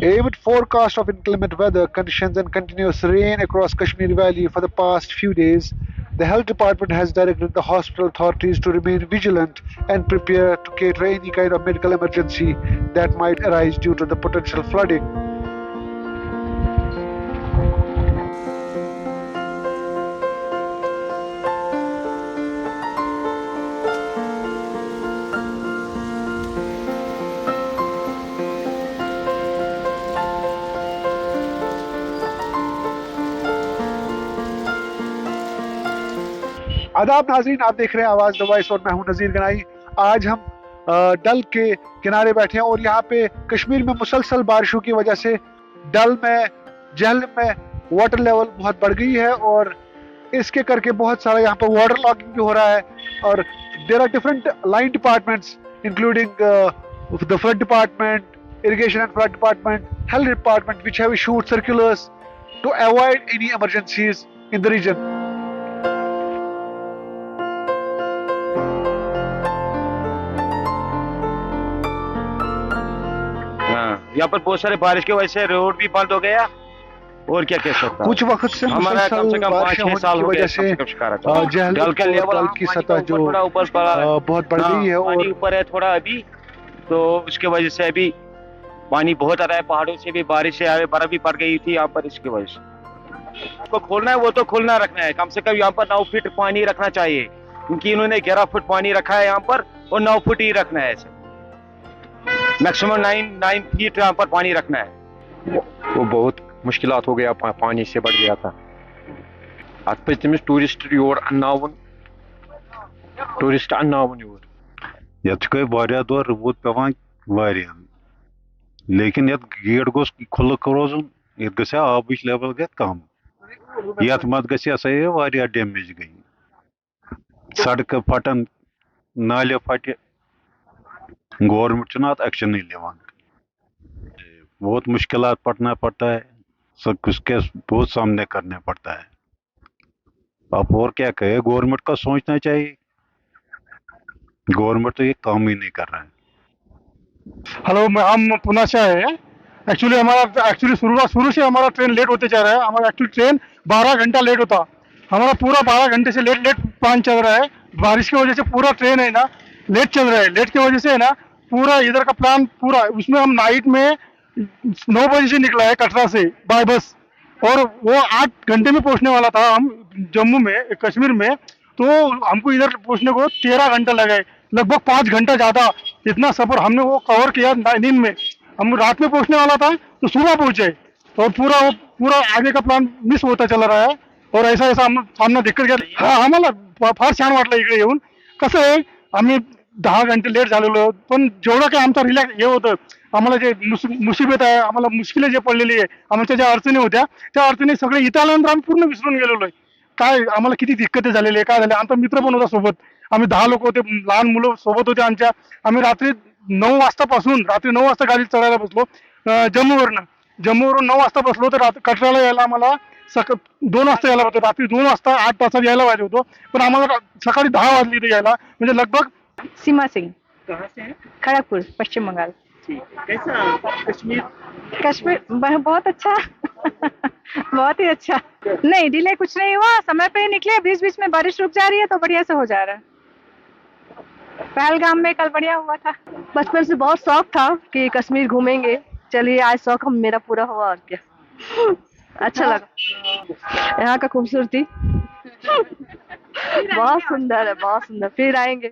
Amid forecast of inclement weather conditions and continuous rain across Kashmir Valley for the past few days, the health department has directed the hospital authorities to remain vigilant and prepare to cater any kind of medical emergency that might arise due to the potential flooding. आदाब नाज़रीन, आप देख रहे हैं आवाज़ the voice और मैं हूं नज़ीर गनाई। आज हम डल के किनारे बैठे हैं और यहाँ पे कश्मीर में मुसलसल बारिशों की वजह से डल में, जहलम में वाटर लेवल बहुत बढ़ गई है और इसके करके बहुत सारा यहाँ पर वाटर लॉगिंग भी हो रहा है। और there are different line departments including the flood department, irrigation and flood department, health department, which have issued circulars to avoid any emergencies in the region. हाँ, यहाँ पर बहुत सारे बारिश की वजह से रोड भी बंद हो गया। और क्या कह सकता कुछ वक्त से हमारा कम से कम 5-6 साल की वजह से डल का लेवल की सतह जो बहुत बढ़ गई है पानी और ऊपर है थोड़ा अभी, तो उसके वजह से अभी पानी बहुत आ रहा है। पहाड़ों से भी बारिश से आए, बर्फ भी पड़ गई थी यहाँ पर, इसकी वजह से को खोलना है वो तो खोलना रखना है। कम से कम यहाँ पर 9 फीट पानी रखना चाहिए, क्योंकि इन्होंने 11 फुट पानी रखा है यहाँ पर और 9 फुट ही रखना है। ऐसे मैक्सिमम 9 फीट यहाँ पर पानी रखना है। वो बहुत मुश्किलात हो गया, पानी से बढ़ गया था। अत पे तमिस टूरिस्ट योर अन्नावन, टूरिस्ट अन्नावन योर यत गई वारिया दो रूद पेवान वारिया, लेकिन यत गेट गोस खुल्क रोजन, यत गसे आबच लेवल गई कम, यत मत गसे ऐसा ये वारिया डैमेज गई, सड़क फटन, नाले फटे, गवर्नमेंट चुनाव एक्शन नहीं लेवान, बहुत मुश्किलात पड़ना पड़ता है, सब उसके बहुत सामने करने पड़ता है। अब और क्या कहे, गवर्नमेंट का सोचना चाहिए, गवर्नमेंट तो ये काम ही नहीं कर रहा है। हेलो, हम पुणे से आए हैं। एक्चुअली शुरू से हमारा ट्रेन लेट होते जा रहा है। हमारा एक्चुअली ट्रेन 12 घंटा लेट होता, हमारा पूरा 12 घंटे से लेट प्लान चल रहा है। बारिश की वजह से पूरा ट्रेन है ना लेट चल रहा है। लेट की वजह से है ना पूरा इधर का प्लान पूरा, उसमें हम नाइट में 9 बजे से निकला है कटरा से बाय बस, और वो 8 घंटे में पहुंचने वाला था हम जम्मू में, कश्मीर में। तो हमको इधर पहुंचने को 13 घंटा लगे, लगभग 5 घंटा ज़्यादा। इतना सफ़र हमने वो कवर किया नींद में। हम रात में पहुंचने वाला था तो सुबह पहुंचे, और पूरा आगे का प्लान मिस होता चला रहा है। और ऐसा सामना दिक्कत घ्या हा आम्हाला फार छान वाटलं इकडे येऊन। कसं आहे, आम्ही 10 घंटे लेट झालेलो, पण जेवढं काही आमचा रिलॅक्स हे होतं, आम्हाला जे मुसीबत आहे, आम्हाला मुश्किले जे पडलेली आहे, आमच्या ज्या अडचणी होत्या त्या अडचणी सगळे इथं आल्यानंतर आम्ही पूर्ण विसरून गेलेलो आहे। काय आम्हाला किती दिक्कती झालेली आहे, काय झाले। आमचा मित्र पण होता सोबत, आम्ही 10 लोक होते, लहान मुलं सोबत होते आमच्या। आम्ही रात्री 9 वाजता गाडी चढायला बसलो जम्मूवरून 9 वाजता बसलो तर कटराला यायला आम्हाला 2 वाजता यायला होतं। रात्री 2 वाजता 8 तासात यायला पाहिजे होतो, पण आम्हाला सकाळी 10 वाजली इथे यायला, म्हणजे लगभग। सीमा सिंह, कहाँ से हैं? खड़गपुर, पश्चिम बंगाल। ठीक, कैसा कश्मीर? कश्मीर बहुत अच्छा बहुत ही अच्छा। नहीं, डिले कुछ नहीं हुआ, समय पे ही निकले। बीच बीच में बारिश रुक जा रही है तो बढ़िया से हो जा रहा है। पहलगाम में कल बढ़िया हुआ था। बचपन से बहुत शौक था कि कश्मीर घूमेंगे, चलिए आज शौक हम मेरा पूरा हुआ। और क्या अच्छा लगा यहाँ का खूबसूरती बहुत सुंदर है, बहुत सुंदर। फिर आएंगे।